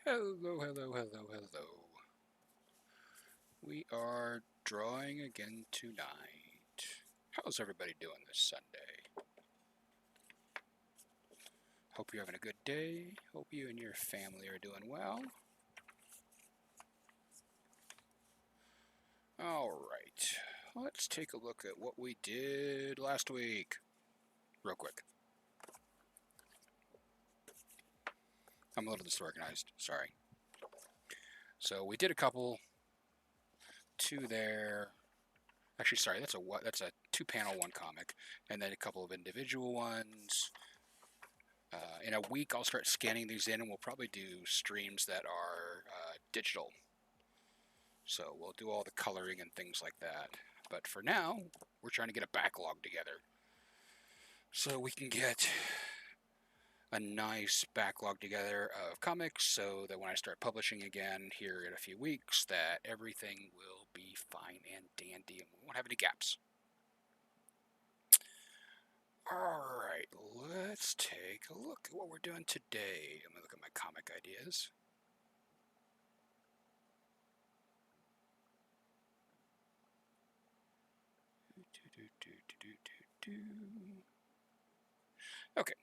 Hello, hello, hello, hello. We are drawing again tonight. How's everybody doing this Sunday? Hope you're having a good day. Hope you and your family are doing well. Alright, let's take a look at what we did last week. Real quick. I'm a little disorganized, sorry. So we did a couple, two there. Actually, sorry, that's a two-panel one comic, and then a couple of individual ones. In a week, I'll start scanning these in, and we'll probably do streams that are digital. So we'll do all the coloring and things like that. But for now, we're trying to get a backlog together so we can get a nice backlog together of comics so that when I start publishing again here in a few weeks, that everything will be fine and dandy and we won't have any gaps. Alright, let's take a look at what we're doing today. I'm going to look at my comic ideas. Okay.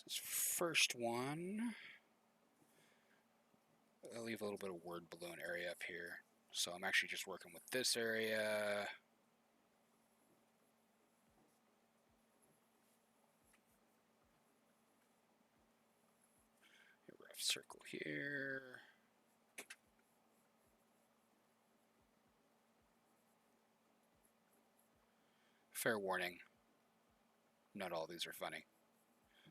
This first one, I'll leave a little bit of word balloon area up here. So I'm actually just working with this area. A rough circle here. Fair warning, not all these are funny.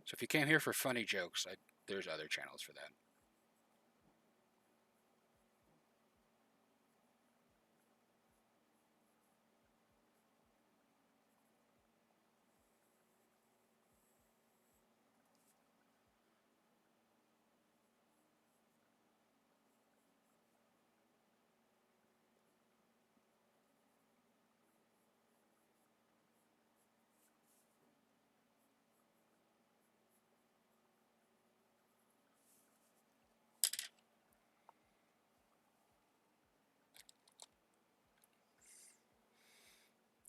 So if you came here for funny jokes, there's other channels for that.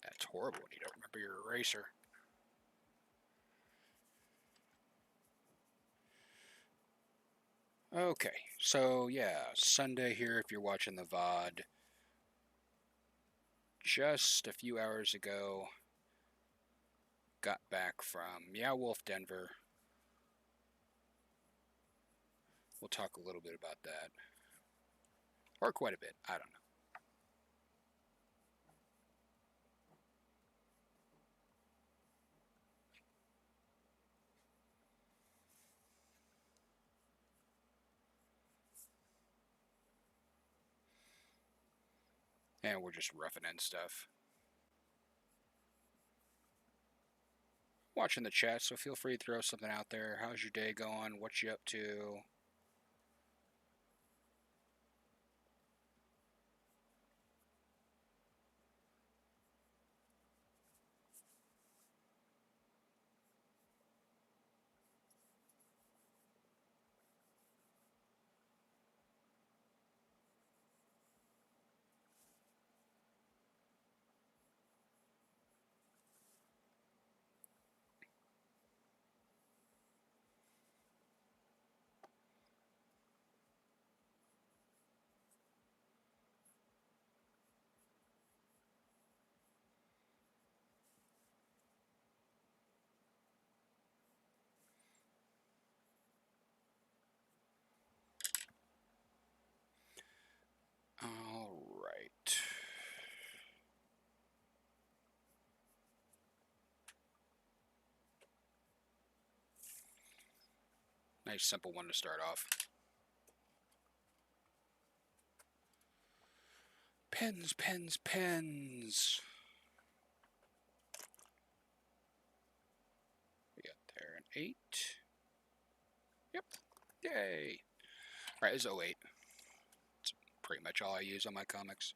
That's horrible when you don't remember your eraser. Okay, so yeah, Sunday here if you're watching the VOD. Just a few hours ago, got back from MeowWolf Denver. We'll talk a little bit about that. Or quite a bit, I don't know. And we're just roughing in stuff. Watching the chat, so feel free to throw something out there. How's your day going? What you up to? All right. Nice simple one to start off. Pens, pens, pens. We got there an 8. Yep. Yay. All right, this is 08. It's pretty much all I use on my comics.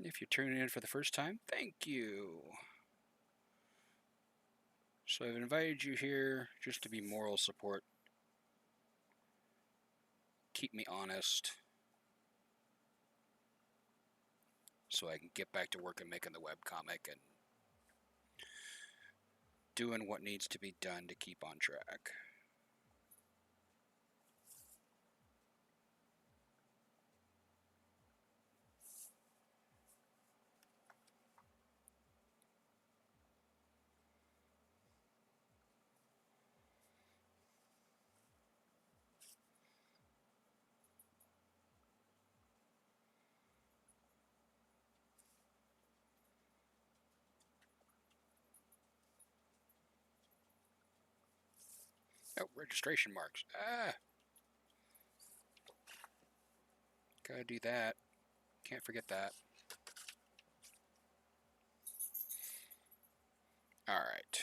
If you're tuning in for the first time, thank you. So I've invited you here just to be moral support. Keep me honest so I can get back to work and making the webcomic and doing what needs to be done to keep on track. Oh, registration marks. Ah! Gotta do that. Can't forget that. Alright.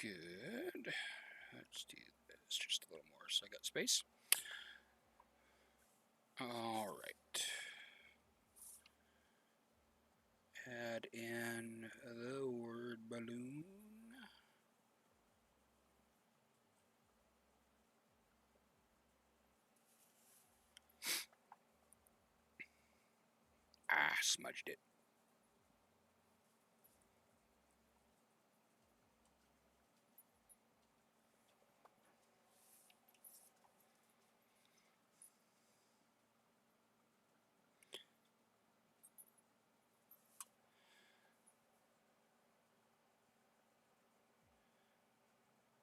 Good. Let's do this just a little more so I got space. Alright. Add in the word balloon. Ah, smudged it.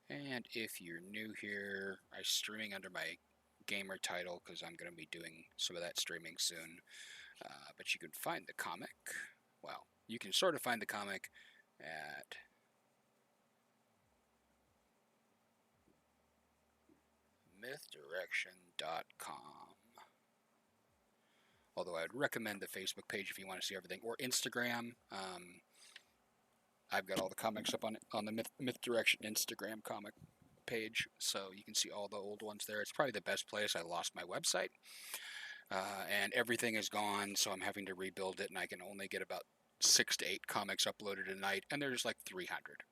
And if you're new here, I'm streaming under my gamer title because I'm going to be doing some of that streaming soon. But you can find the comic. Well, you can sort of find the comic at mythdirection.com. Although I'd recommend the Facebook page if you want to see everything, or Instagram. I've got all the comics up on the Myth Direction Instagram comic page, so you can see all the old ones there. It's probably the best place. I lost my website, and everything is gone, so I'm having to rebuild it, and I can only get about 6 to 8 comics uploaded a night, and there's like 300.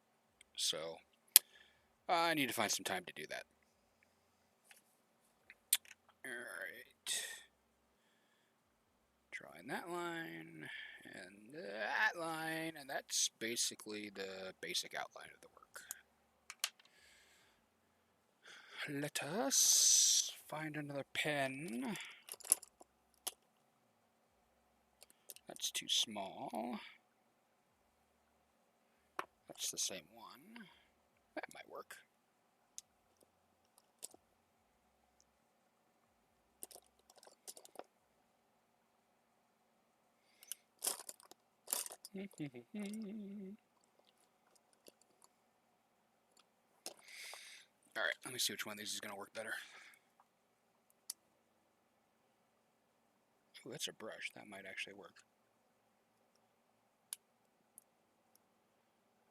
So I need to find some time to do that. Alright. Drawing that line, and that line, and that's basically the basic outline of the work. Let us find another pen. That's too small. That's the same one. That might work. Alright, let me see which one of these is going to work better. Oh, that's a brush. That might actually work.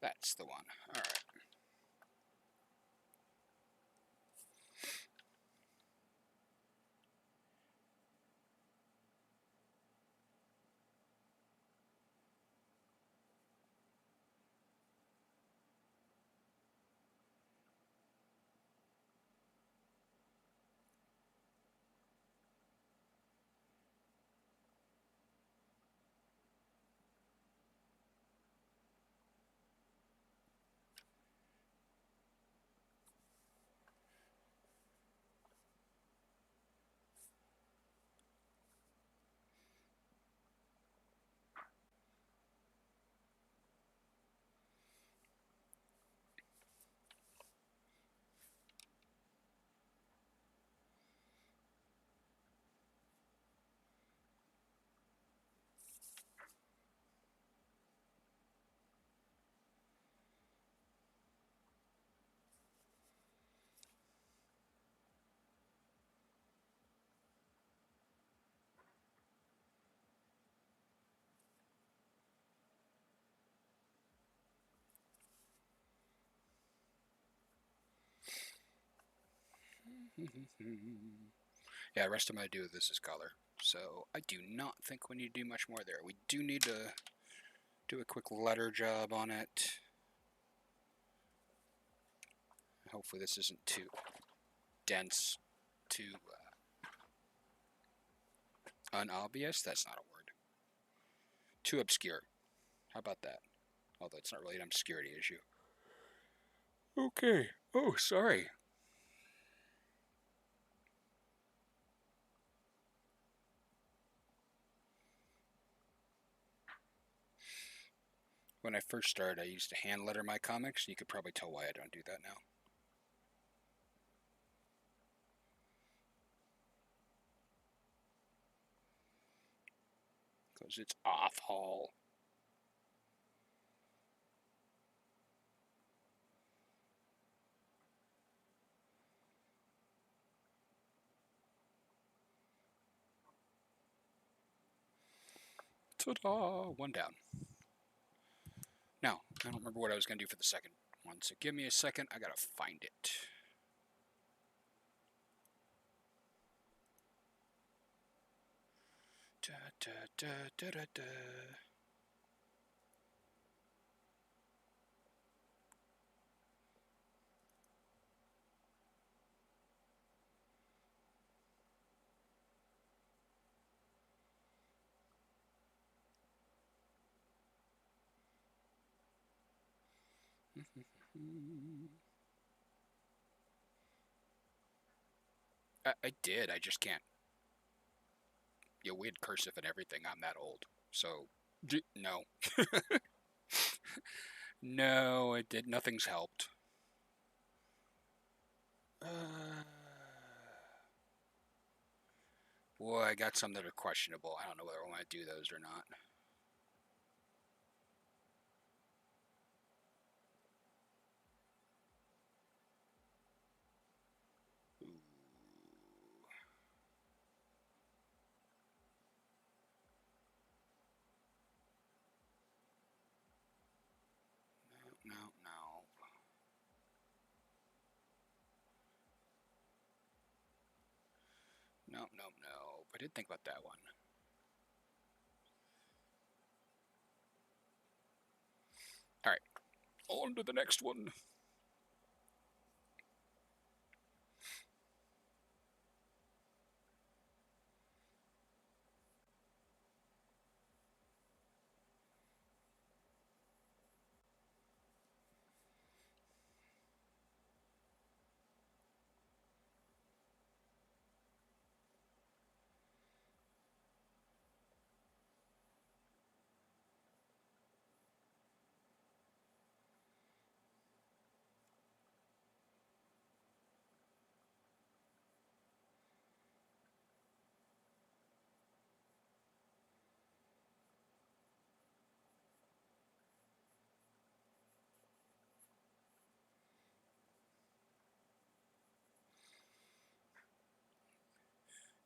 That's the one. Alright. Yeah, the rest of my do this is color. So I do not think we need to do much more there. We do need to do a quick letter job on it. Hopefully this isn't too dense, too unobvious. That's not a word. Too obscure. How about that? Although it's not really an obscurity issue. Okay. Oh, sorry. When I first started, I used to hand letter my comics. You could probably tell why I don't do that now. Because it's awful. Ta-da! One down. Now, I don't remember what I was going to do for the second one, so give me a second. I gotta find it. Da, da, da, da, da, da. I did. I just can't. Yeah, we had cursive and everything. I'm that old. So, no. No, it did. Nothing's helped. Boy, I got some that are questionable. I don't know whether I want to do those or not. Ooh. No, no, no. No, no, no. I did think about that one. All right. On to the next one.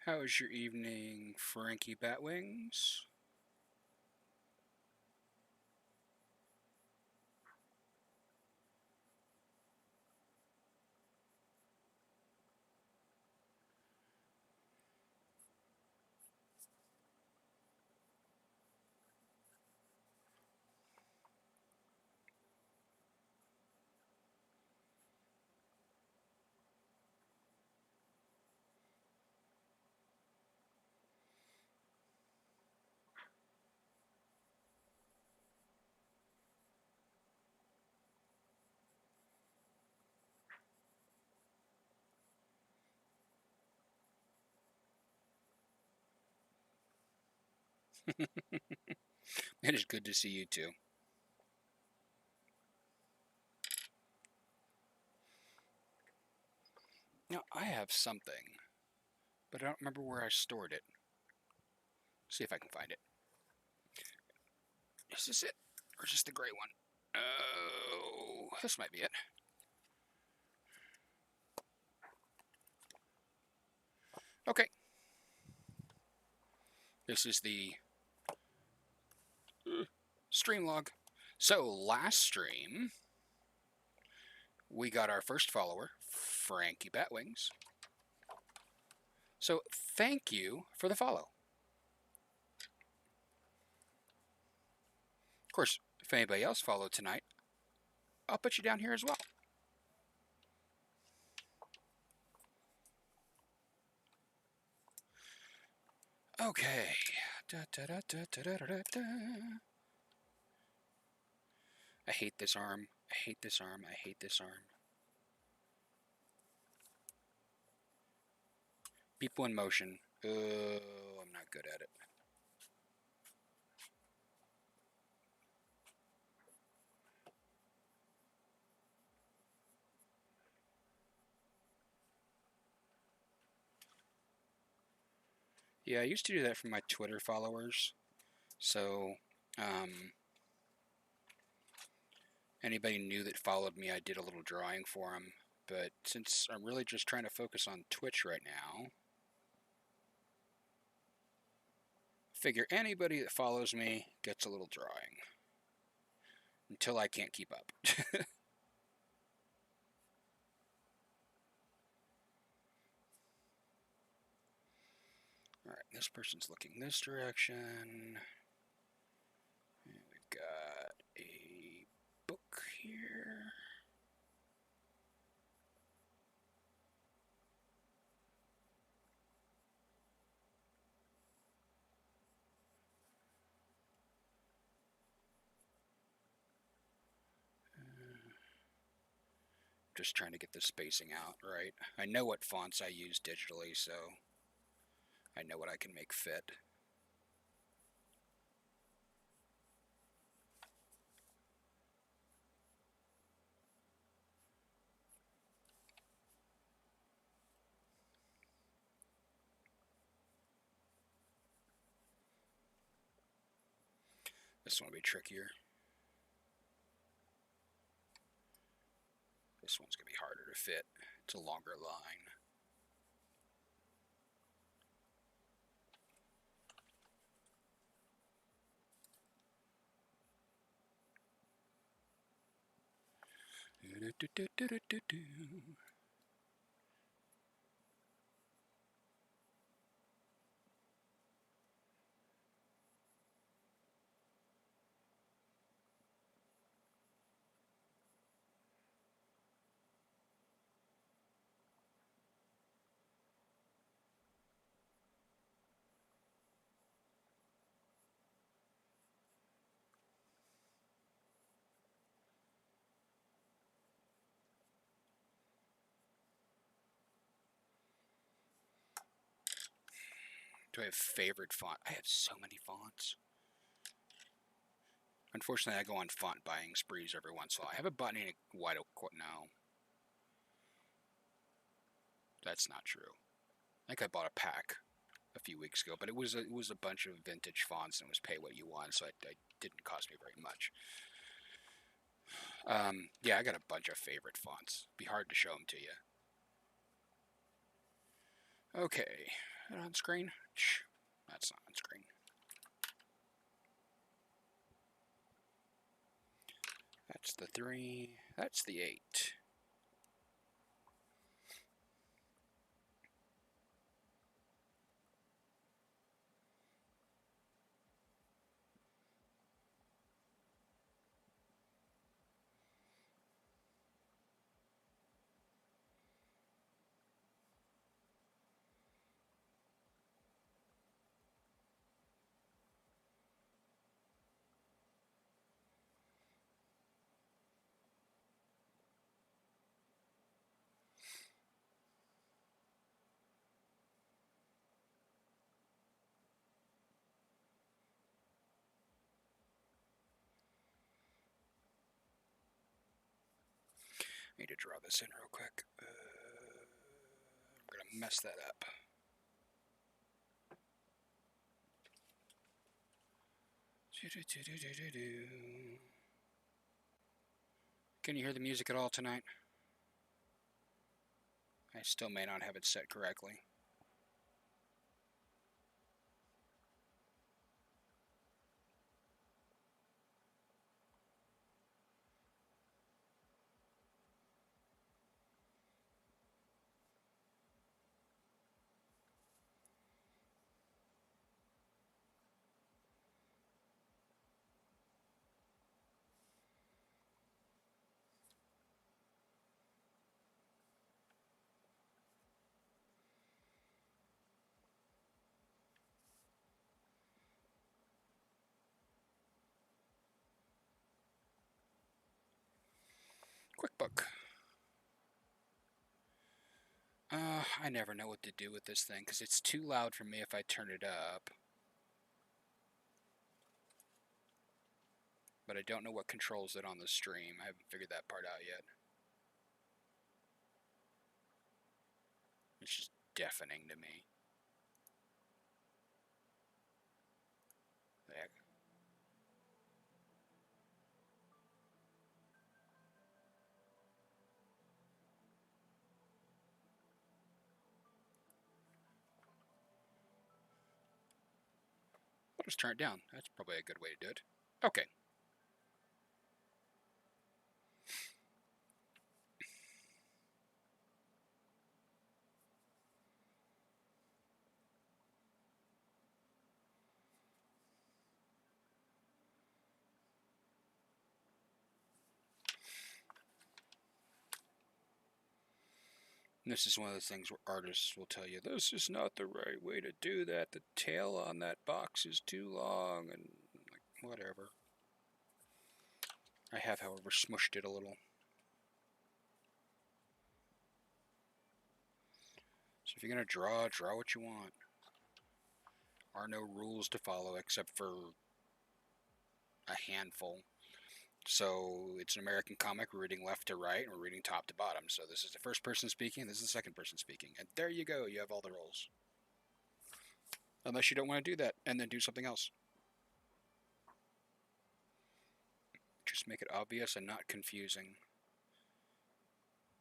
How was your evening, Frankie Batwings? It is good to see you too. Now, I have something, but I don't remember where I stored it. See if I can find it. Is this it? Or is this the gray one? Oh, this might be it. Okay. This is the stream log. So, last stream, we got our first follower, Frankie Batwings. So thank you for the follow. Of course, if anybody else followed tonight, I'll put you down here as well. Okay. Da, da, da, da, da, da, da, da. I hate this arm. I hate this arm. I hate this arm. People in motion. Oh, I'm not good at it. Yeah, I used to do that for my Twitter followers. So, anybody new that followed me, I did a little drawing for them. But since I'm really just trying to focus on Twitch right now, figure anybody that follows me gets a little drawing. Until I can't keep up. Alright, this person's looking this direction. And we've got a book here. Just trying to get the spacing out right. I know what fonts I use digitally, so I know what I can make fit. This one will be trickier. This one's going to be harder to fit. It's a longer line. Do I have favorite font? I have so many fonts. Unfortunately, I go on font buying sprees every once in a while. I have a button wide open. No. That's not true. I think I bought a pack a few weeks ago, but it was a bunch of vintage fonts and it was pay what you want, so it didn't cost me very much. Yeah, I got a bunch of favorite fonts. Be hard to show them to you. Okay, on screen? Shh, that's not on screen. That's the 3. That's the 8. I need to draw this in real quick. I'm gonna mess that up. Can you hear the music at all tonight? I still may not have it set correctly. book. I never know what to do with this thing because it's too loud for me if I turn it up. But I don't know what controls it on the stream. I haven't figured that part out yet. It's just deafening to me. The heck? I'll just turn it down. That's probably a good way to do it. Okay. And this is one of those things where artists will tell you, this is not the right way to do that. The tail on that box is too long, and like, whatever. I have, however, smushed it a little. So if you're going to draw what you want. There are no rules to follow except for a handful. So it's an American comic. We're reading left to right, and we're reading top to bottom. So this is the first person speaking, this is the second person speaking. And there you go, you have all the roles. Unless you don't want to do that, and then do something else. Just make it obvious and not confusing.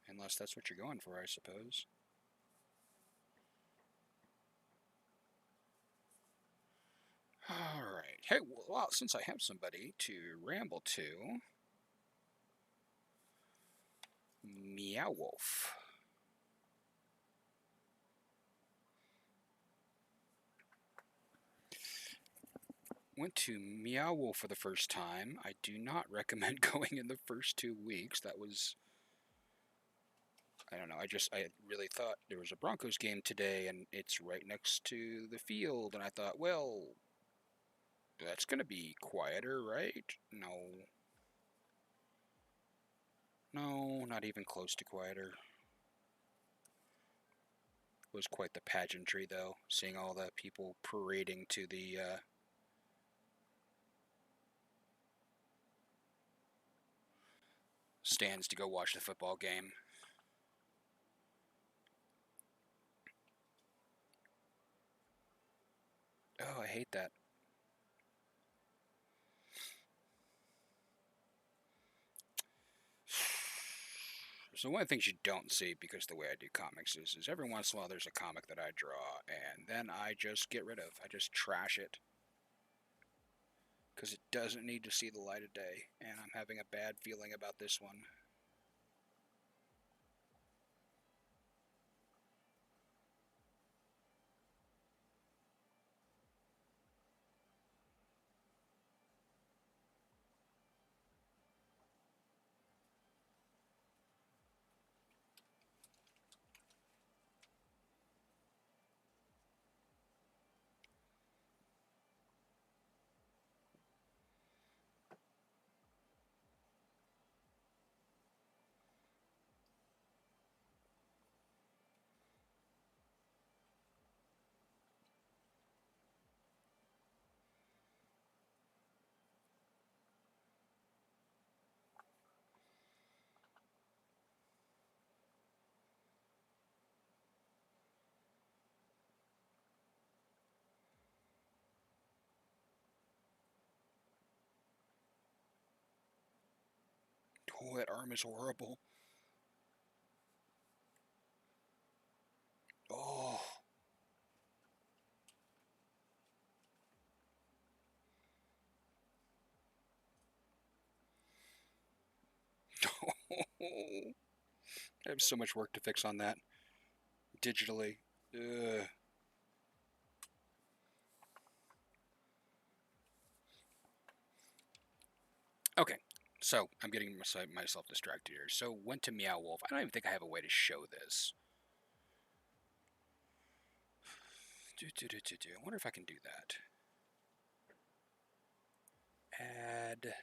Unless that's what you're going for, I suppose. Alright. Hey, well, since I have somebody to ramble to, MeowWolf. Went to MeowWolf for the first time. I do not recommend going in the first 2 weeks. That was, I don't know, I really thought there was a Broncos game today and it's right next to the field, and I thought, well, that's going to be quieter, right? No. No, not even close to quieter. It was quite the pageantry, though, seeing all the people parading to the stands to go watch the football game. Oh, I hate that. So one of the things you don't see, because the way I do comics is every once in a while there's a comic that I draw, and then I just get rid of. I just trash it. Because it doesn't need to see the light of day, and I'm having a bad feeling about this one. Oh, that arm is horrible. Oh. I have so much work to fix on that. Digitally. Ugh. Okay, so I'm getting myself distracted here. So went to MeowWolf. I don't even think I have a way to show this. I wonder if I can do that. Add.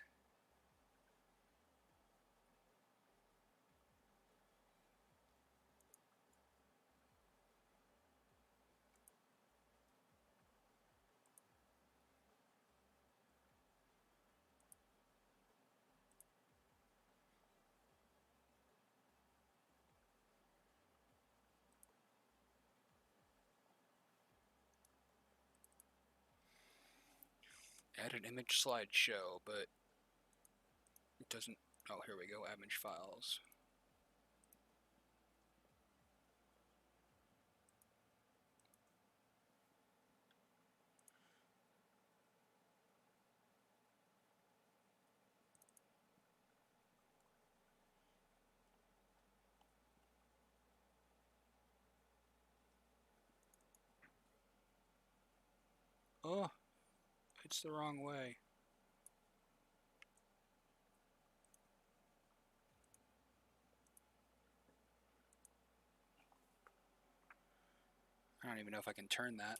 Add an image slideshow, but it doesn't. Oh, here we go. Image files. Oh, it's the wrong way. I don't even know if I can turn that.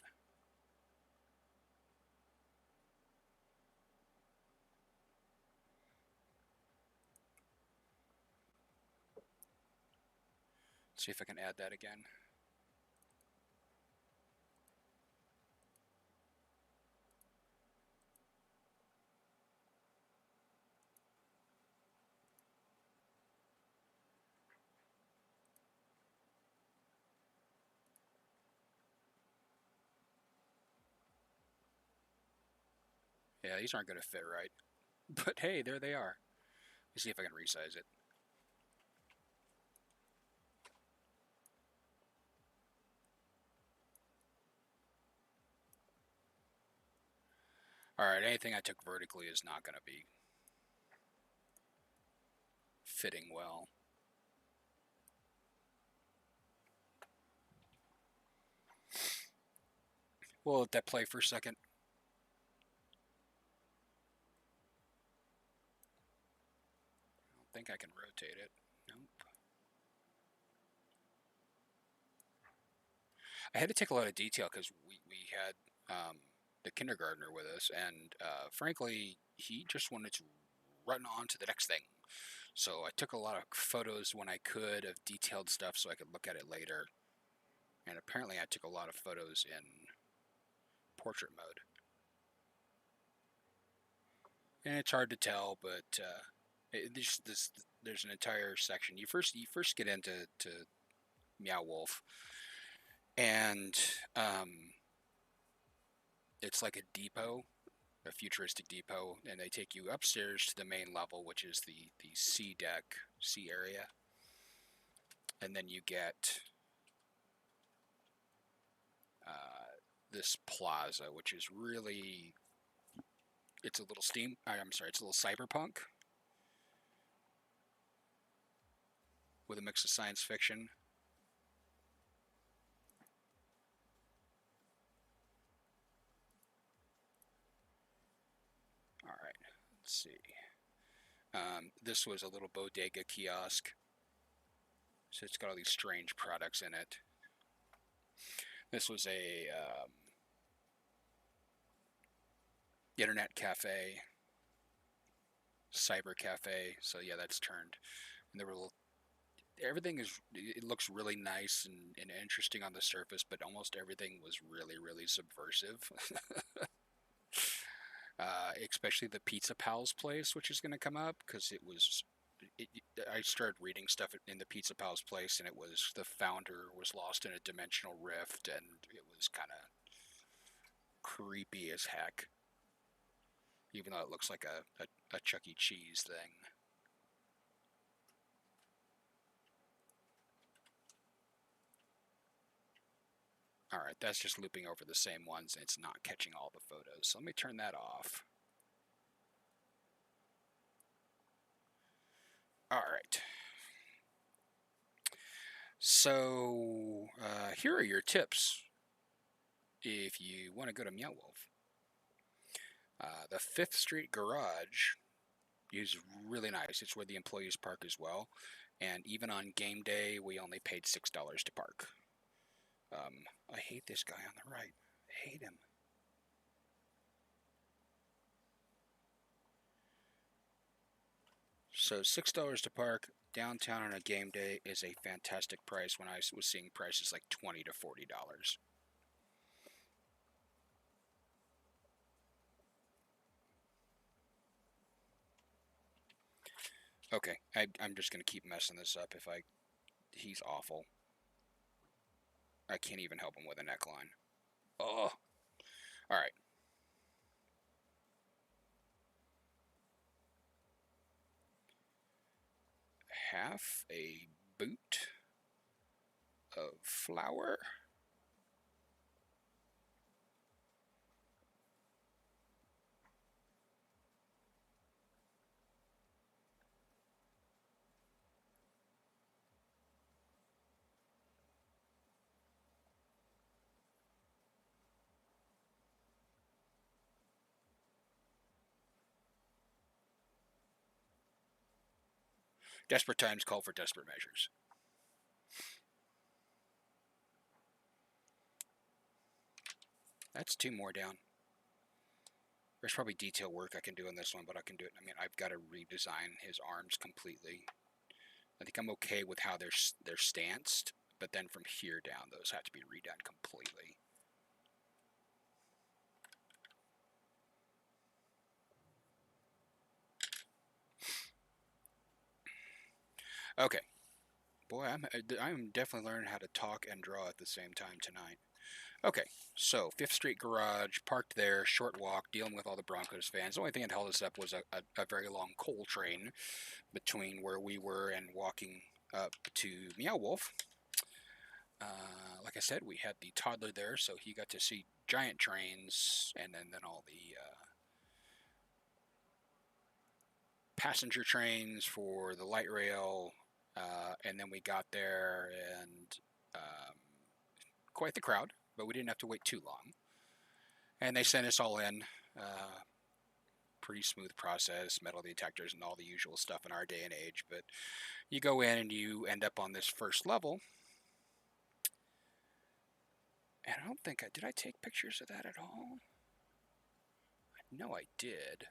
See if I can add that again. Yeah, these aren't going to fit right. But hey, there they are. Let's see if I can resize it. Alright, anything I took vertically is not going to be fitting well. We'll let that play for a second. I don't think I can rotate it. Nope. I had to take a lot of detail because we had the kindergartner with us, and frankly, he just wanted to run on to the next thing. So I took a lot of photos when I could of detailed stuff so I could look at it later. And apparently I took a lot of photos in portrait mode. And it's hard to tell, but there's an entire section. You first get into MeowWolf, and it's like a depot, a futuristic depot, and they take you upstairs to the main level, which is the C deck, C area, and then you get this plaza, which is really, it's a little it's a little cyberpunk with a mix of science fiction. All right, let's see. This was a little bodega kiosk, so it's got all these strange products in it. This was a internet cafe, cyber cafe. So yeah, that's turned. And there were everything it looks really nice and interesting on the surface, but almost everything was really subversive. Especially the Pizza Pal's place, which is going to come up because it was. I started reading stuff in the Pizza Pal's place, and it was the founder was lost in a dimensional rift, and it was kind of creepy as heck. Even though it looks like a Chuck E. Cheese thing. Alright, that's just looping over the same ones, and it's not catching all the photos. So let me turn that off. Alright. So, here are your tips if you want to go to MeowWolf. The 5th Street Garage is really nice. It's where the employees park as well. And even on game day, we only paid $6 to park. I hate this guy on the right. I hate him. So $6 to park downtown on a game day is a fantastic price when I was seeing prices like $20 to $40. Okay, I'm just going to keep messing this up if he's awful. I can't even help him with a neckline. Oh, all right. half a boot of flour. Desperate times call for desperate measures. That's 2 more down. There's probably detail work I can do on this one, but I can do it. I mean, I've got to redesign his arms completely. I think I'm okay with how they're stanced, but then from here down, those have to be redone completely. Okay. Boy, I'm definitely learning how to talk and draw at the same time tonight. Okay, so 5th Street Garage, parked there, short walk, dealing with all the Broncos fans. The only thing that held us up was a very long coal train between where we were and walking up to MeowWolf. Like I said, we had the toddler there, so he got to see giant trains and then all the passenger trains for the light rail. And then we got there and quite the crowd, but we didn't have to wait too long. And they sent us all in. Pretty smooth process, metal detectors and all the usual stuff in our day and age. But you go in and you end up on this first level. And I don't think did I take pictures of that at all? I know I did.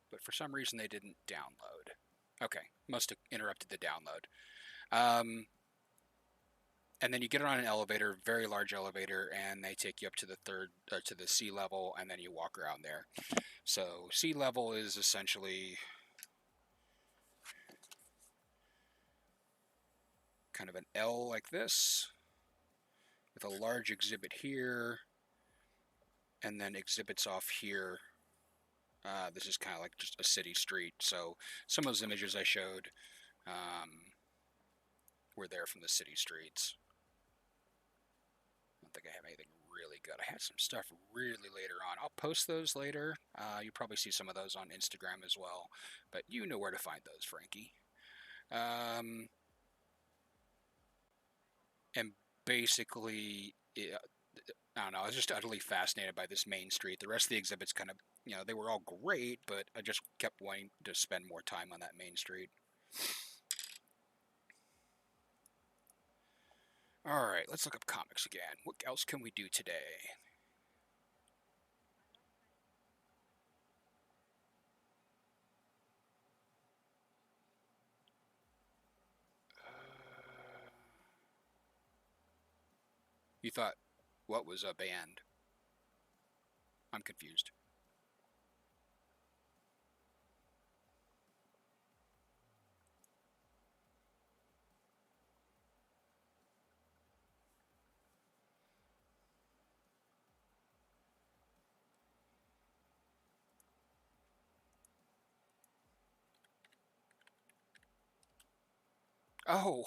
But for some reason they didn't download. Okay, must have interrupted the download. And then you get on an elevator, very large elevator, and they take you up to the sea level, and then you walk around there. So sea level is essentially kind of an L like this, with a large exhibit here, and then exhibits off here. This is kind of like just a city street. So some of those images I showed were there from the city streets. I don't think I have anything really good. I had some stuff really later on. I'll post those later. You'll probably see some of those on Instagram as well. But you know where to find those, Frankie. And basically, I don't know, I was just utterly fascinated by this main street. The rest of the exhibits kind of, they were all great, but I just kept wanting to spend more time on that main street. All right, let's look up comics again. What else can we do today? You thought, what was a band? I'm confused. Oh,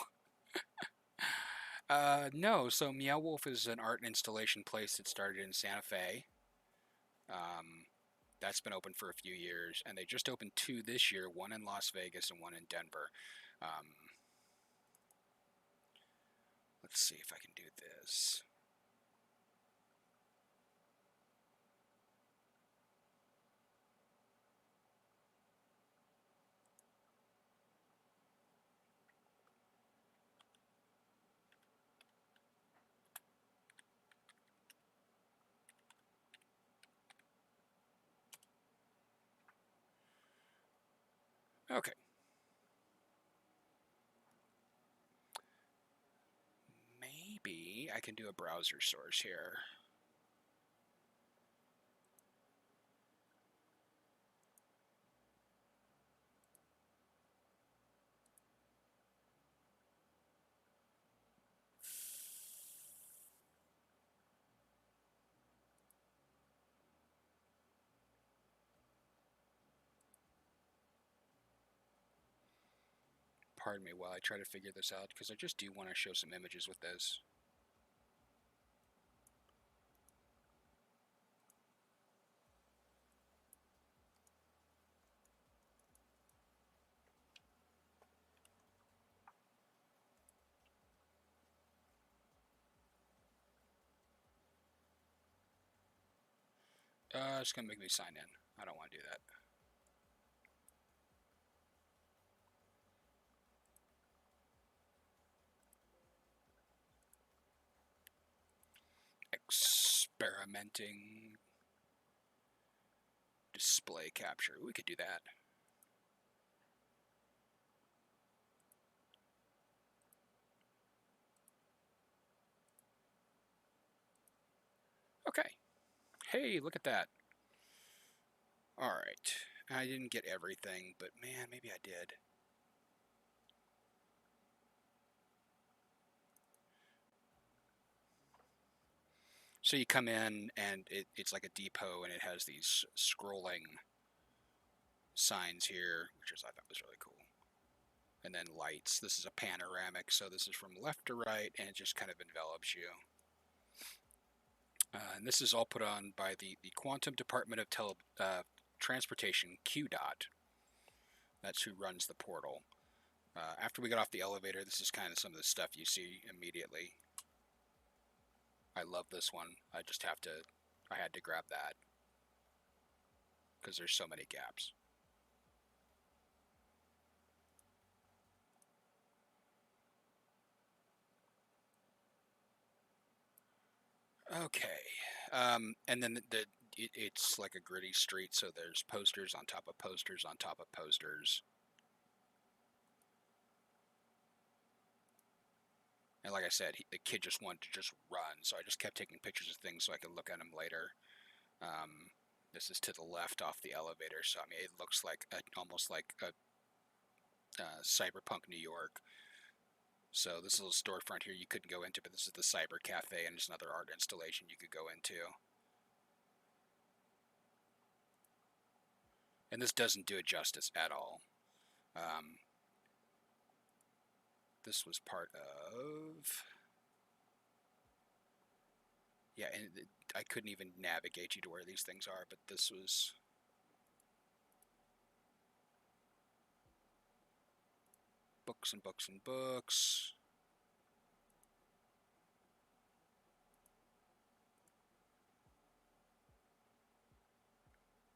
no. So MeowWolf is an art and installation place that started in Santa Fe. That's been open for a few years, and they just opened 2 this year, one in Las Vegas and one in Denver. Let's see if I can do this. Okay. Maybe I can do a browser source here. pardon me while I try to figure this out, because I just do want to show some images with this. It's going to make me sign in. I don't want to do that. Experimenting. Display capture. We could do that. Okay. Hey, look at that. All right. I didn't get everything, but man, maybe I did. So you come in and it's like a depot, and it has these scrolling signs here, which I thought was really cool. And then lights. This is a panoramic, so this is from left to right, and it just kind of envelops you. And this is all put on by the Quantum Department of Transportation, QDOT. That's who runs the portal. After we got off the elevator, this is kind of some of the stuff you see immediately. I love this one. I had to grab that because there's so many gaps. Okay. And then it's like a gritty street, so there's posters on top of posters on top of posters. And like I said, the kid just wanted to just run, so I just kept taking pictures of things so I could look at them later. This is to the left off the elevator, so I mean, it looks like almost like a cyberpunk New York. So this little storefront here you couldn't go into, but this is the Cyber Cafe, and there's another art installation you could go into. And this doesn't do it justice at all. This was part of... Yeah, and I couldn't even navigate you to where these things are, but this was... Books and books and books.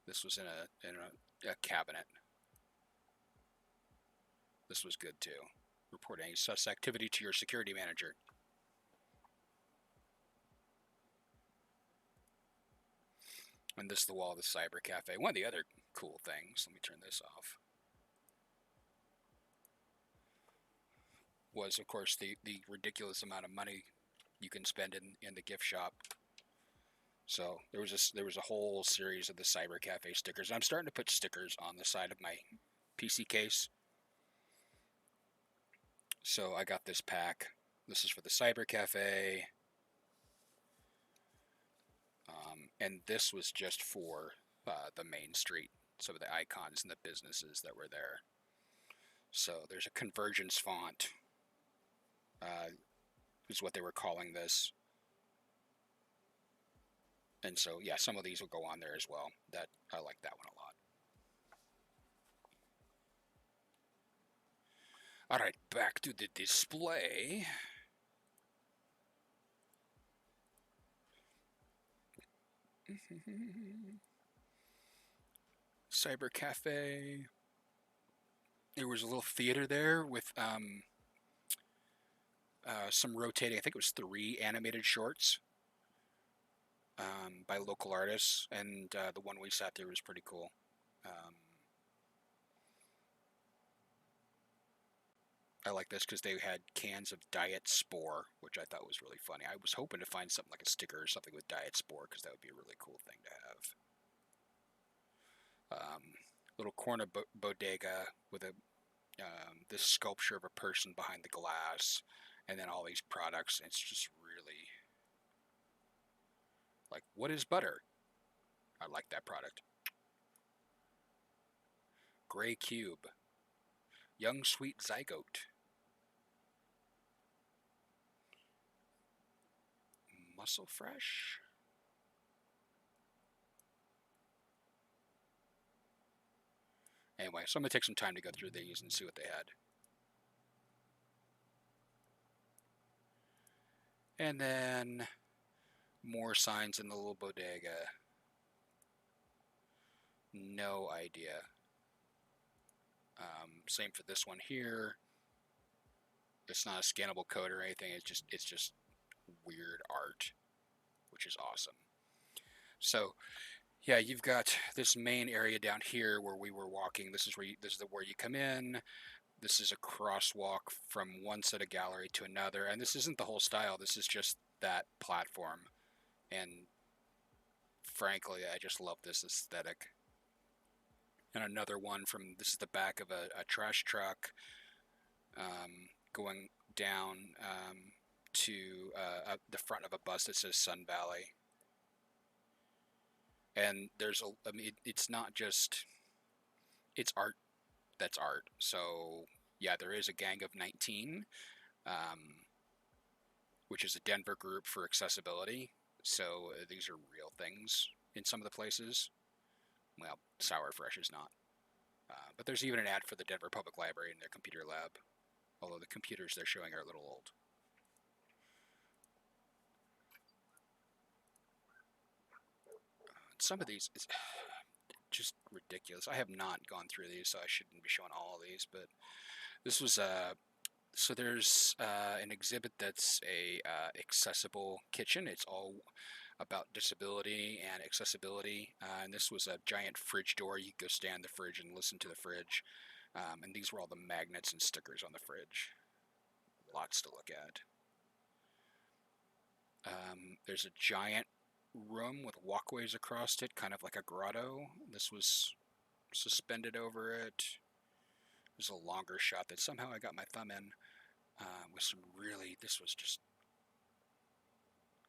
This was in a cabinet. This was good too. Report any sus activity to your security manager. And this is the wall of the Cyber Cafe. One of the other cool things, let me turn this off, was of course the ridiculous amount of money you can spend in the gift shop. So there was a whole series of the Cyber Cafe stickers. I'm starting to put stickers on the side of my PC case. So I got this pack. This is for the Cyber Cafe. And this was just for the main street. Some of the icons and the businesses that were there. So there's a convergence font, is what they were calling this. And so, yeah, some of these will go on there as well. That I like that one a lot. All right, back to the display. Cyber Cafe. There was a little theater there with some rotating, I think it was 3 animated shorts by local artists, and the one we sat there was pretty cool. I like this because they had cans of Diet Spore, which I thought was really funny. I was hoping to find something like a sticker or something with Diet Spore, because that would be a really cool thing to have. Little corner bodega with this sculpture of a person behind the glass, and then all these products. It's just really like, what is butter? I like that product. Gray Cube. Young Sweet Zygote. Muscle Fresh. Anyway, so I'm going to take some time to go through these and see what they had. And then more signs in the little bodega. No idea. Same for this one here. It's not a scannable code or anything. It's just weird art, which is awesome. So, yeah, you've got this main area down here where we were walking. This is where you come in. This is a crosswalk from one set of gallery to another, and this isn't the whole style. This is just that platform. And frankly, I just love this aesthetic. And another one from, this is the back of a trash truck going down to the front of a bus that says Sun Valley. And there's I mean, it's not just, it's art that's art. So yeah, there is a Gang of 19, which is a Denver group for accessibility. So these are real things in some of the places. Well, Sour Fresh is not. But there's even an ad for the Denver Public Library in their computer lab, although the computers they're showing are a little old. Some of these is just ridiculous. I have not gone through these, so I shouldn't be showing all of these, but this was so there's an exhibit that's a accessible kitchen. It's all about disability and accessibility, and this was a giant fridge door. You could go stand in the fridge and listen to the fridge, and these were all the magnets and stickers on the fridge. Lots to look at. There's a giant room with walkways across it, kind of like a grotto. This was suspended over it. There's a longer shot that somehow I got my thumb in with some really, this was just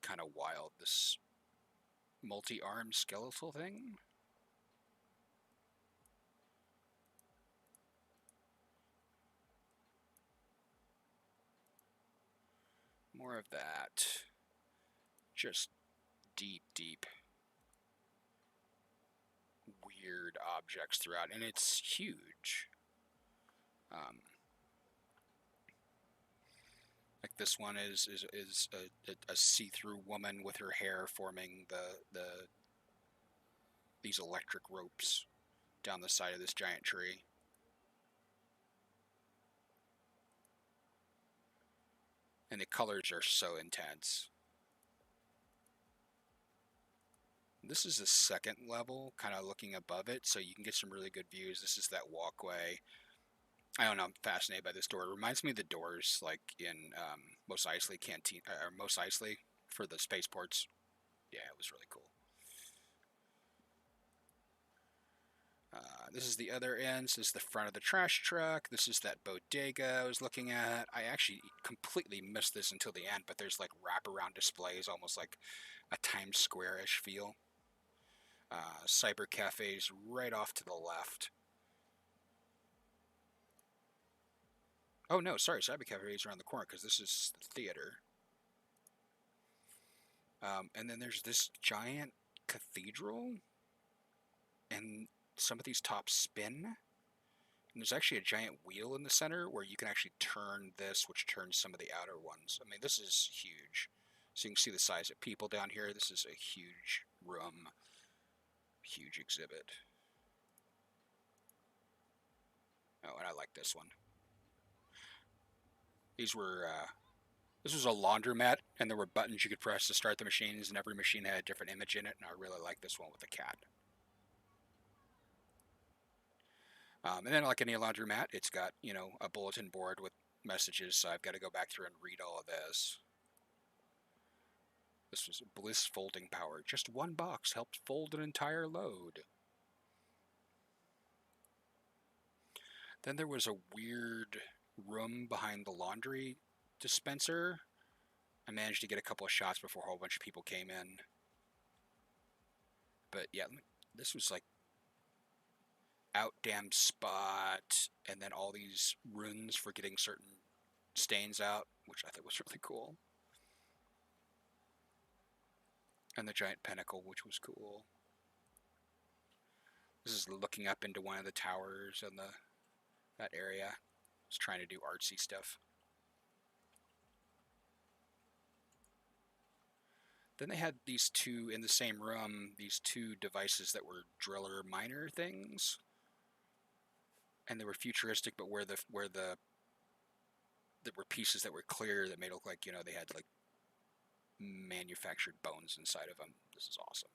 kind of wild. This multi-armed skeletal thing. More of that. Just deep weird objects throughout, and it's huge. Like this one is a see-through woman with her hair forming these electric ropes down the side of this giant tree. And the colors are so intense. This is the second level, kind of looking above it, so you can get some really good views. This is that walkway. I don't know, I'm fascinated by this door. It reminds me of the doors like in Mos Eisley Canteen, or Mos Eisley for the spaceports. Yeah, it was really cool. This is the other end. This is the front of the trash truck. This is that bodega I was looking at. I actually completely missed this until the end, but there's like wraparound displays, almost like a Times Square-ish feel. Cyber cafes right off to the left. Oh no, sorry, cyber cafes around the corner because this is the theater. And then there's this giant cathedral, and some of these tops spin. And there's actually a giant wheel in the center where you can actually turn this, which turns some of the outer ones. I mean, this is huge. So you can see the size of people down here. This is a huge room, huge exhibit. Oh, and I like this one. These were, this was a laundromat, and there were buttons you could press to start the machines, and every machine had a different image in it, and I really like this one with the cat. And then like any laundromat, it's got, you know, a bulletin board with messages, so I've got to go back through and read all of this. This was Bliss Folding Power. Just one box helped fold an entire load. Then there was a weird room behind the laundry dispenser. I managed to get a couple of shots before a whole bunch of people came in. But yeah, this was like out dam spot, and then all these runes for getting certain stains out, which I thought was really cool. And the giant pinnacle, which was cool. This is looking up into one of the towers in that area. Just trying to do artsy stuff. Then they had these two in the same room, these two devices that were driller miner things. And they were futuristic, but where there were pieces that were clear that made it look like, they had like manufactured bones inside of them. This is awesome.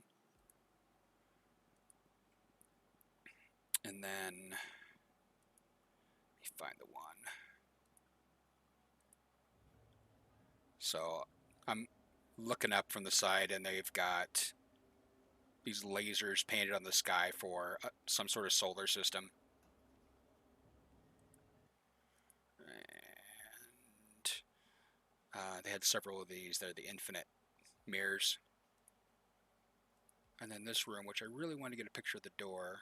And then let me find the one. So I'm looking up from the side, and they've got these lasers painted on the sky for some sort of solar system. And they had several of these. They're the infinite mirrors. And then this room, which I really wanted to get a picture of the door.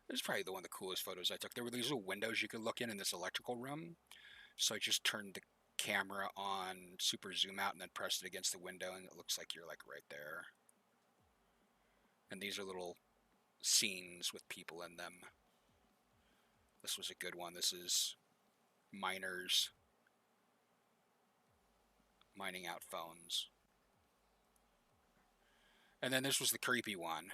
This is probably one of the coolest photos I took. There were these little windows you could look in this electrical room. So I just turned the camera on super zoom out and then pressed it against the window, and it looks like you're like right there. And these are little scenes with people in them. This was a good one. This is miners mining out phones. And then this was the creepy one.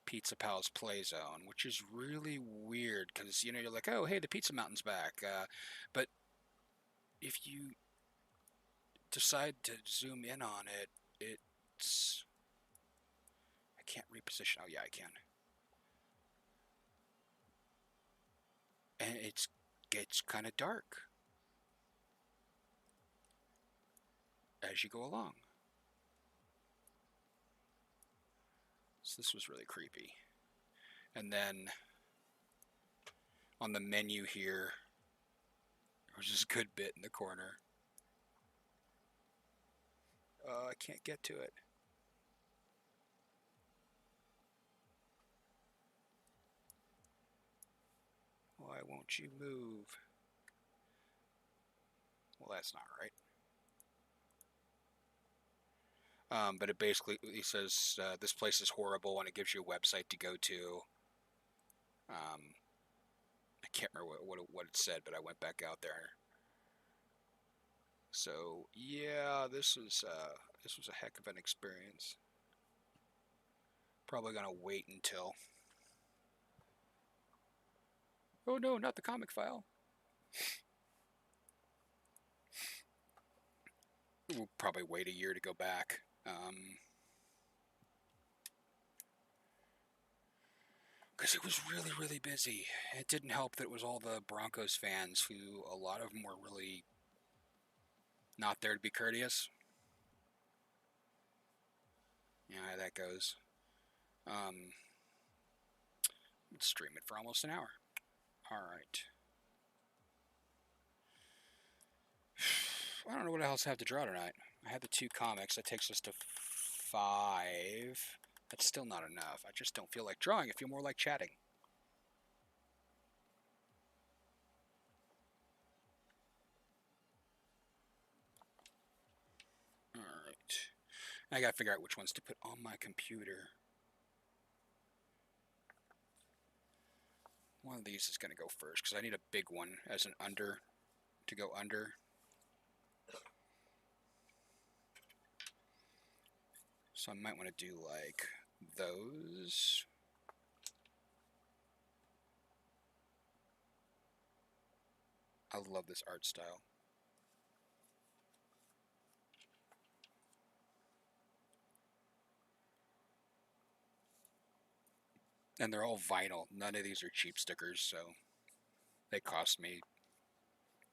Pizza Pal's Play Zone, which is really weird because, you're like, oh, hey, the Pizza Mountain's back. But if you decide to zoom in on it, it's... I can't reposition. Oh, yeah, I can. And it gets kind of dark as you go along. So this was really creepy. And then on the menu here, there was this good bit in the corner. I can't get to it. Why won't you move? Well, that's not right. But it basically, he says, this place is horrible, and it gives you a website to go to. I can't remember what it said, but I went back out there. So yeah, this was a heck of an experience. Probably gonna wait until. Oh no, not the comic file. We'll probably wait a year to go back. Because it was really, really busy. It didn't help that it was all the Broncos fans who, a lot of them were really not there to be courteous. You know how that goes. Let's stream it for almost an hour. Alright. I don't know what else I have to draw tonight. I have the 2 comics. That takes us to 5. That's still not enough. I just don't feel like drawing. I feel more like chatting. Alright. I gotta figure out which ones to put on my computer. One of these is gonna go first, because I need a big one as an under, to go under. So I might want to do like those. I love this art style. And they're all vinyl. None of these are cheap stickers, so they cost me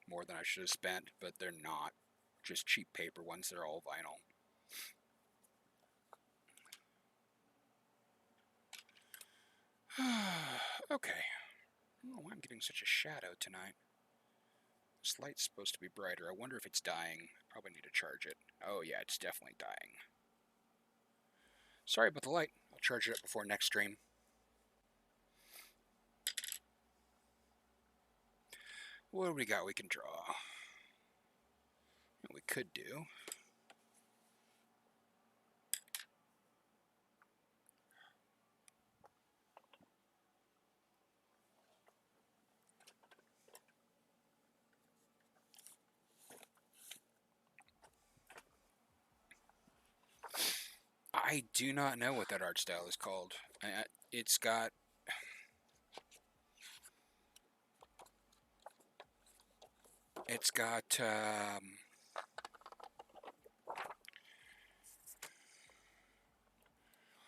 more than I should have spent, but they're not just cheap paper ones. They're all vinyl. Okay. I don't know why I'm getting such a shadow tonight. This light's supposed to be brighter. I wonder if it's dying. Probably need to charge it. Oh yeah, it's definitely dying. Sorry about the light. I'll charge it up before next stream. What do we got we can draw? What we could do. I do not know what that art style is called. It's got... It's got...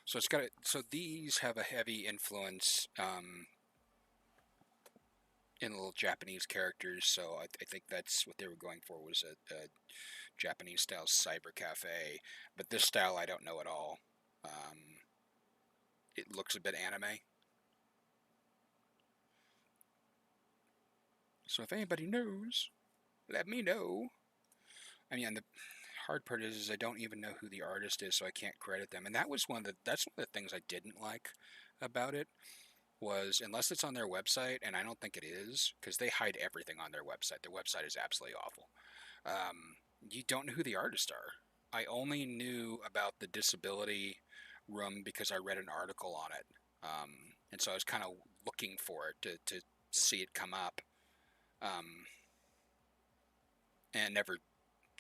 so it's got... So these have a heavy influence in little Japanese characters, so I think that's what they were going for, was a Japanese style cyber cafe. But this style I don't know at all. It looks a bit anime. So if anybody knows, let me know. I mean, the hard part is I don't even know who the artist is, so I can't credit them. And that's one of the things I didn't like about it, was unless it's on their website, and I don't think it is, because they hide everything on their website. Their website is absolutely awful. You don't know who the artists are. I only knew about the disability room because I read an article on it. And so I was kind of looking for it to see it come up. And never,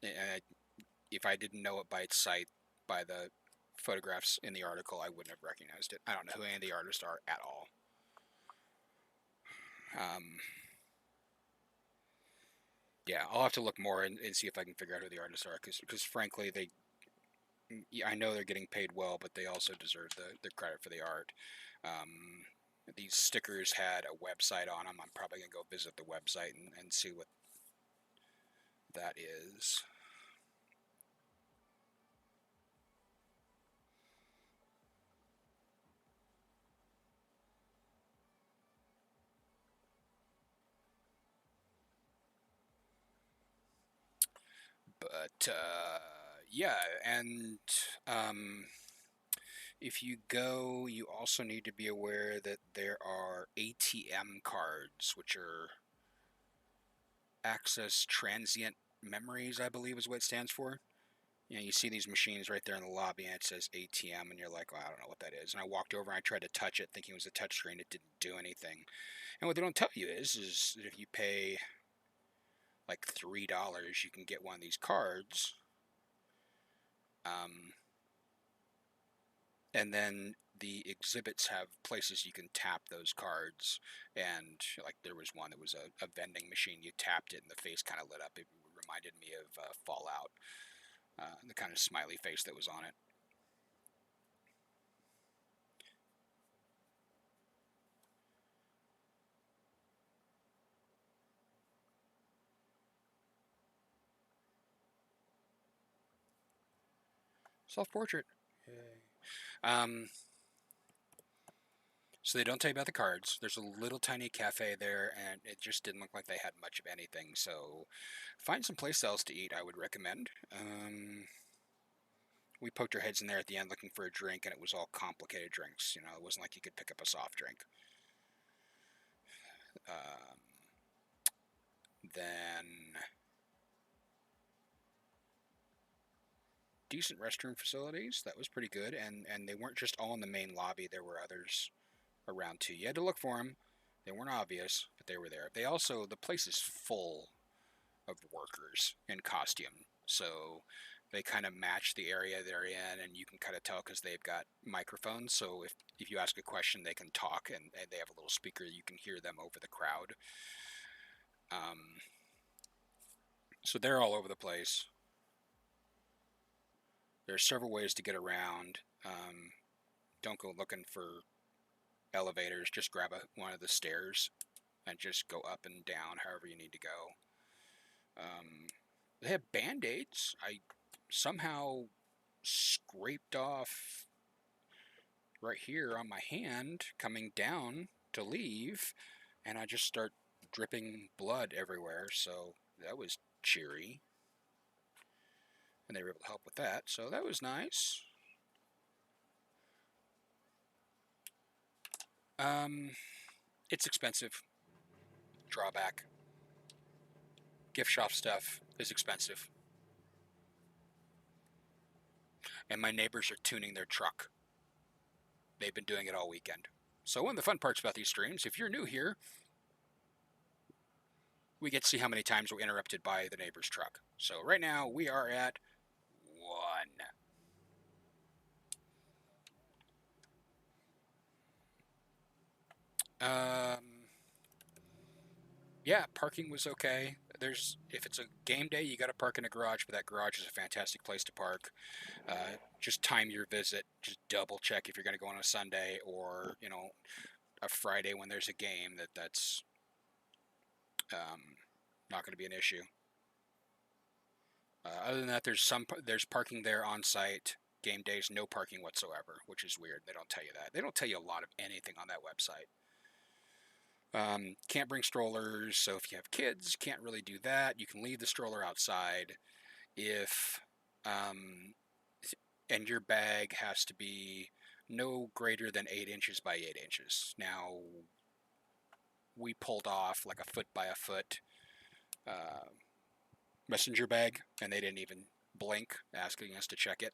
if I didn't know it by its site, by the photographs in the article, I wouldn't have recognized it. I don't know who any of the artists are at all. Yeah, I'll have to look more and see if I can figure out who the artists are, because frankly, I know they're getting paid well, but they also deserve the credit for the art. These stickers had a website on them. I'm probably going to go visit the website and see what that is. But yeah, and if you go, you also need to be aware that there are ATM cards, which are access transient memories, I believe is what it stands for. You know, you see these machines right there in the lobby, and it says ATM, and you're like, well, I don't know what that is. And I walked over and I tried to touch it, thinking it was a touch screen. It didn't do anything. And what they don't tell you is that if you pay like $3, you can get one of these cards. And then the exhibits have places you can tap those cards. And like there was one that was a vending machine. You tapped it, and the face kind of lit up. It reminded me of Fallout, the kind of smiley face that was on it. Self-portrait. So they don't tell you about the cards. There's a little tiny cafe there, and it just didn't look like they had much of anything. So find some place else to eat, I would recommend. We poked our heads in there at the end looking for a drink, and it was all complicated drinks. You know, it wasn't like you could pick up a soft drink. Then decent restroom facilities. That was pretty good, and they weren't just all in the main lobby. There were others around too. You had to look for them. They weren't obvious, but they were there. The place is full of workers in costume, so they kind of match the area they're in, and you can kind of tell because they've got microphones. So if you ask a question, they can talk, and they have a little speaker. You can hear them over the crowd. So they're all over the place. There's several ways to get around. Don't go looking for elevators. Just grab one of the stairs and just go up and down however you need to go. They have band-aids. I somehow scraped off right here on my hand coming down to leave, and I just start dripping blood everywhere, so that was cheery. And they were able to help with that, so that was nice. It's expensive. Drawback. gift shop stuff is expensive. And my neighbors are tuning their truck. They've been doing it all weekend. So one of the fun parts about these streams, if you're new here, we get to see how many times we're interrupted by the neighbor's truck. So right now we are at 1. Yeah, parking was okay. If it's a game day, you got to park in a garage, but that garage is a fantastic place to park. Just time your visit. Just double check if you're going to go on a Sunday or a Friday when there's a game. That's not going to be an issue. Other than that, there's parking there on site. Game days, no parking whatsoever, which is weird. They don't tell you that. They don't tell you a lot of anything on that website. Can't bring strollers, so if you have kids, can't really do that. You can leave the stroller outside. And your bag has to be no greater than 8 inches by 8 inches. Now, we pulled off like a foot by a foot messenger bag, and they didn't even blink asking us to check it.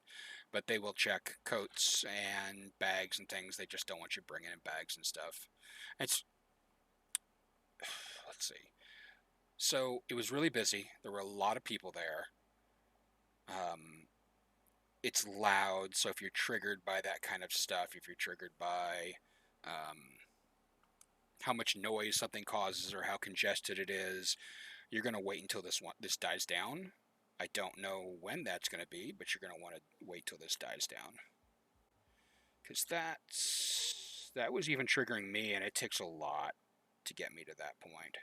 But they will check coats and bags and things. They just don't want you bringing in bags and stuff. Let's see. So it was really busy. There were a lot of people there. It's loud, so if you're triggered by that kind of stuff, if you're triggered by how much noise something causes or how congested it is, you're going to wait until this dies down. I don't know when that's going to be, but you're going to want to wait till this dies down. Because that was even triggering me, and it takes a lot to get me to that point.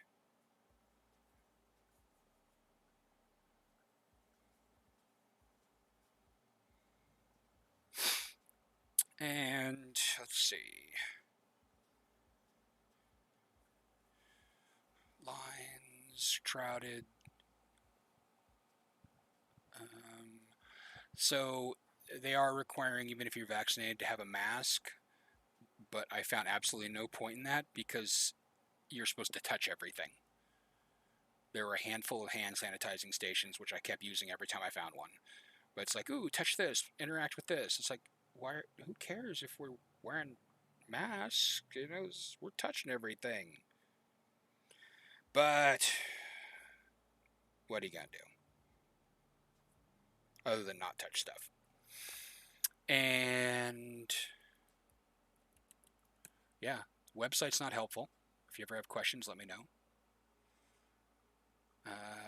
And let's see. Lines, crowded. So they are requiring, even if you're vaccinated, to have a mask. But I found absolutely no point in that because you're supposed to touch everything. There were a handful of hand sanitizing stations, which I kept using every time I found one. But it's like, ooh, touch this, interact with this. It's like, why? Who cares if we're wearing masks? We're touching everything. But what are you gonna do? Other than not touch stuff. And yeah, website's not helpful. If you ever have questions, let me know.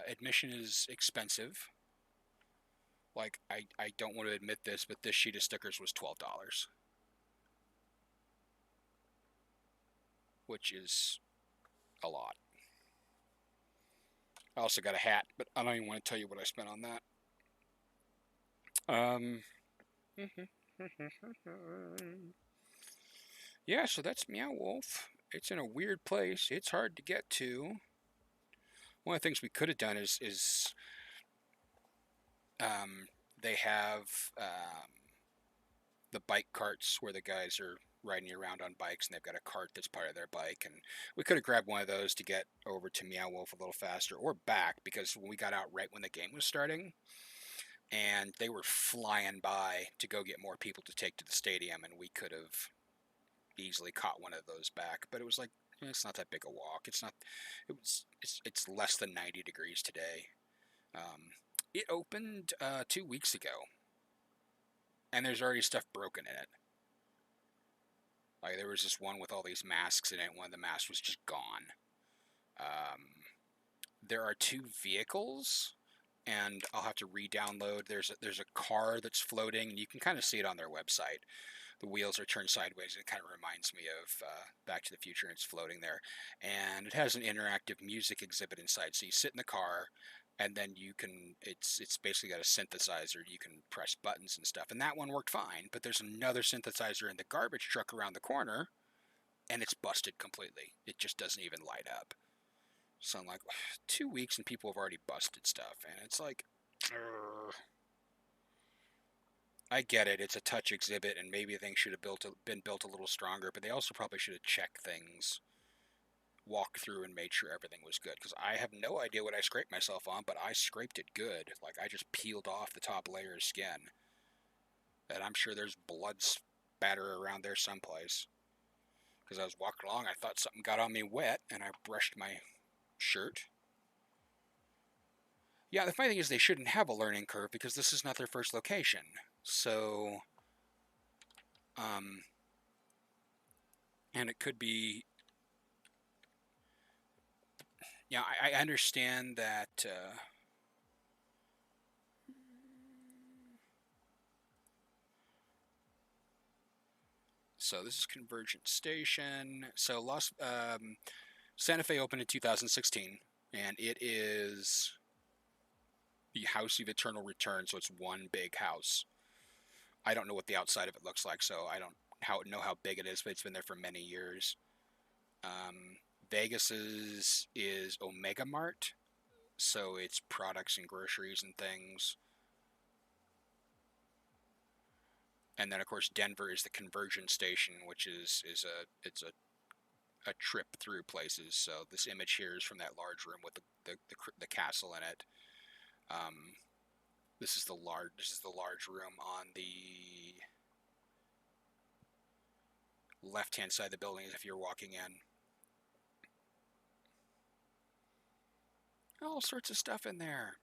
Admission is expensive. Like, I don't want to admit this, but this sheet of stickers was $12. Which is a lot. I also got a hat, but I don't even want to tell you what I spent on that. Yeah, so that's MeowWolf. It's in a weird place. It's hard to get to. One of the things we could have done is they have the bike carts where the guys are riding around on bikes and they've got a cart that's part of their bike, and we could have grabbed one of those to get over to MeowWolf a little faster or back, because when we got out right when the game was starting and they were flying by to go get more people to take to the stadium, and we could have easily caught one of those back, but it was like, it's not that big a walk. It's less than 90 degrees today. It opened 2 weeks ago, and there's already stuff broken in it. Like, there was this one with all these masks in it. One of the masks was just gone. There are 2 vehicles, and I'll have to re-download. There's a car that's floating, and you can kind of see it on their website. The wheels are turned sideways, and it kind of reminds me of Back to the Future, and it's floating there. And it has an interactive music exhibit inside, so you sit in the car, and then you can, it's basically got a synthesizer. You can press buttons and stuff, and that one worked fine. But there's another synthesizer in the garbage truck around the corner, and it's busted completely. It just doesn't even light up. So I'm like, 2 weeks and people have already busted stuff, and it's like, I get it. It's a touch exhibit, and maybe things should have been built a little stronger, but they also probably should have checked things walked through and made sure everything was good, because I have no idea what I scraped myself on, but I scraped it good. Like, I just peeled off the top layer of skin, and I'm sure there's blood spatter around there someplace. Because I was walking along, I thought something got on me wet, and I brushed my shirt. Yeah, the funny thing is they shouldn't have a learning curve because this is not their first location. So, and it could be, yeah, I understand that, so this is Convergent Station. So Santa Fe opened in 2016, and it is the House of Eternal Return, so it's one big house. I don't know what the outside of it looks like, so I don't know how big it is, but it's been there for many years. Vegas's is Omega Mart, so it's products and groceries and things. And then of course Denver is the Conversion Station, which is a trip through places. So this image here is from that large room with the castle in it. This is the large room on the left hand side of the building if you're walking in. All sorts of stuff in there.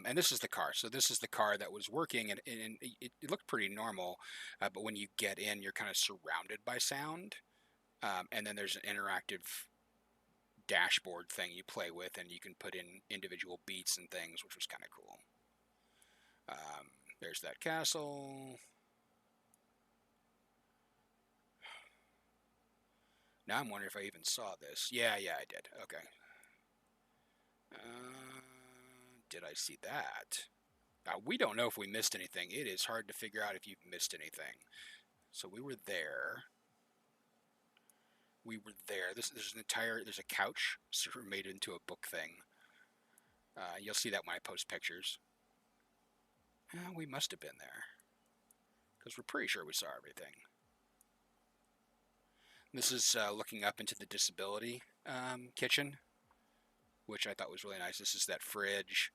And this is the car. So this is the car that was working, and it looked pretty normal. But when you get in, you're kind of surrounded by sound. And then there's an interactive dashboard thing you play with, and you can put in individual beats and things, which was kind of cool. There's that castle. Now I'm wondering if I even saw this. Yeah, I did. Okay. Did I see that? We don't know if we missed anything. It is hard to figure out if you've missed anything. So we were there. There's a couch sort of made into a book thing. You'll see that when I post pictures. We must have been there, because we're pretty sure we saw everything. This is looking up into the disability kitchen, which I thought was really nice. This is that fridge,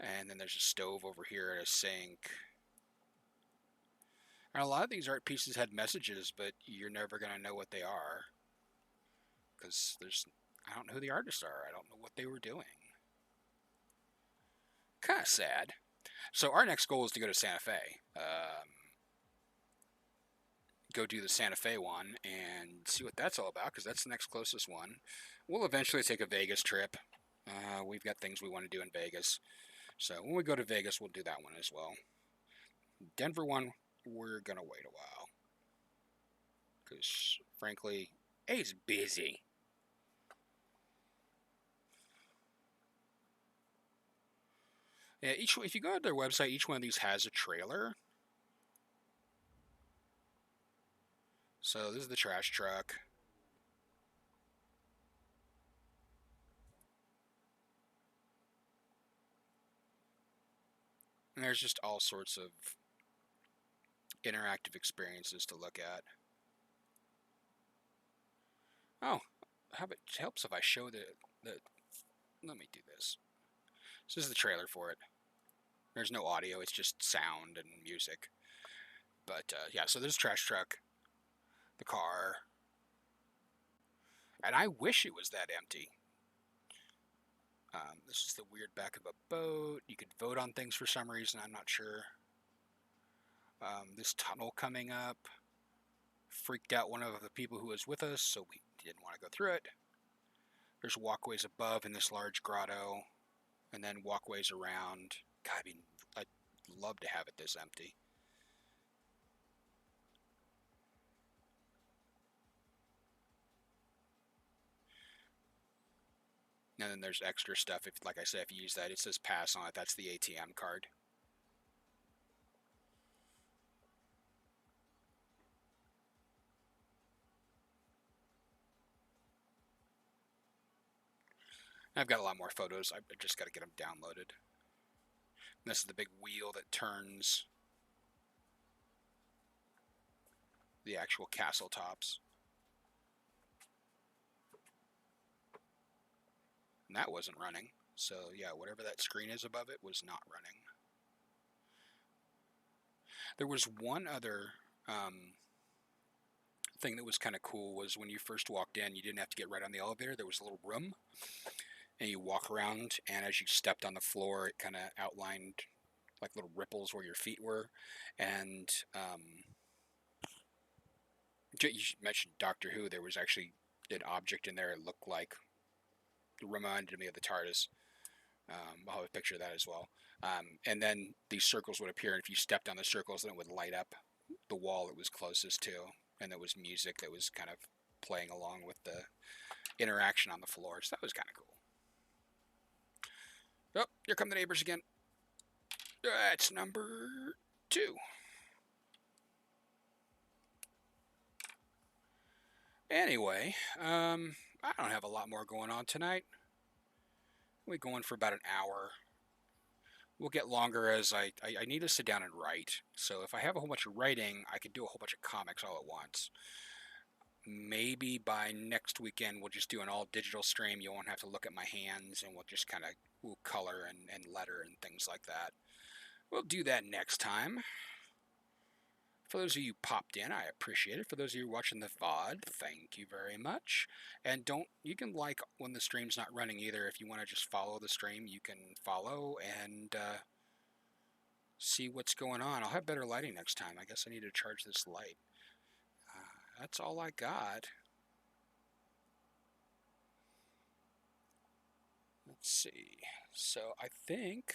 and then there's a stove over here and a sink. And a lot of these art pieces had messages, but you're never going to know what they are, because I don't know who the artists are. I don't know what they were doing. Kind of sad. So our next goal is to go to Santa Fe. Go do the Santa Fe one and see what that's all about, because that's the next closest one. We'll eventually take a Vegas trip. We've got things we want to do in Vegas. So when we go to Vegas, we'll do that one as well. Denver one, we're going to wait a while, because frankly, it's busy. Yeah, if you go to their website, each one of these has a trailer. So this is the trash truck. And there's just all sorts of interactive experiences to look at. Oh, how about it helps if I show the let me do this. This is the trailer for it. There's no audio, it's just sound and music. But yeah, so there's a trash truck, the car, and I wish it was that empty. This is the weird back of a boat. You could vote on things for some reason, I'm not sure. This tunnel coming up freaked out one of the people who was with us, so we didn't want to go through it. There's walkways above in this large grotto, and then walkways around. God, I mean, I'd love to have it this empty. And then there's extra stuff. If, like I said, if you use that, it says pass on it. That's the ATM card. I've got a lot more photos. I've just got to get them downloaded. And this is the big wheel that turns the actual castle tops. and that wasn't running. So yeah, whatever that screen is above it was not running. There was one other thing that was kind of cool was when you first walked in, you didn't have to get right on the elevator. There was a little room, and you walk around, and as you stepped on the floor, it kind of outlined like little ripples where your feet were. And you mentioned Doctor Who. There was actually an object in there. It looked like, it reminded me of the TARDIS. I'll have a picture of that as well. And then these circles would appear, and if you stepped on the circles, then it would light up the wall it was closest to, and there was music that was kind of playing along with the interaction on the floor. So that was kind of cool. Oh, here come the neighbors again. That's number 2. Anyway, I don't have a lot more going on tonight. We're going for about an hour. We'll get longer as I need to sit down and write. So if I have a whole bunch of writing, I could do a whole bunch of comics all at once. Maybe by next weekend, we'll just do an all digital stream. You won't have to look at my hands, and we'll just kind of color and letter and things like that. We'll do that next time. For those of you who popped in, I appreciate it. For those of you watching the VOD, thank you very much. And you can like when the stream's not running either. If you want to just follow the stream, you can follow and see what's going on. I'll have better lighting next time. I guess I need to charge this light. That's all I got. Let's see. So I think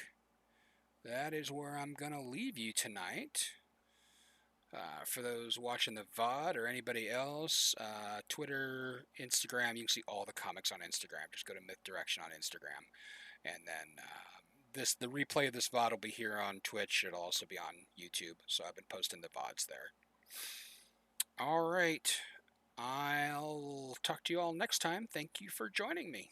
that is where I'm going to leave you tonight. For those watching the VOD or anybody else, Twitter, Instagram, you can see all the comics on Instagram. Just go to Myth Direction on Instagram. And then the replay of this VOD will be here on Twitch. It'll also be on YouTube. So I've been posting the VODs there. All right. I'll talk to you all next time. Thank you for joining me.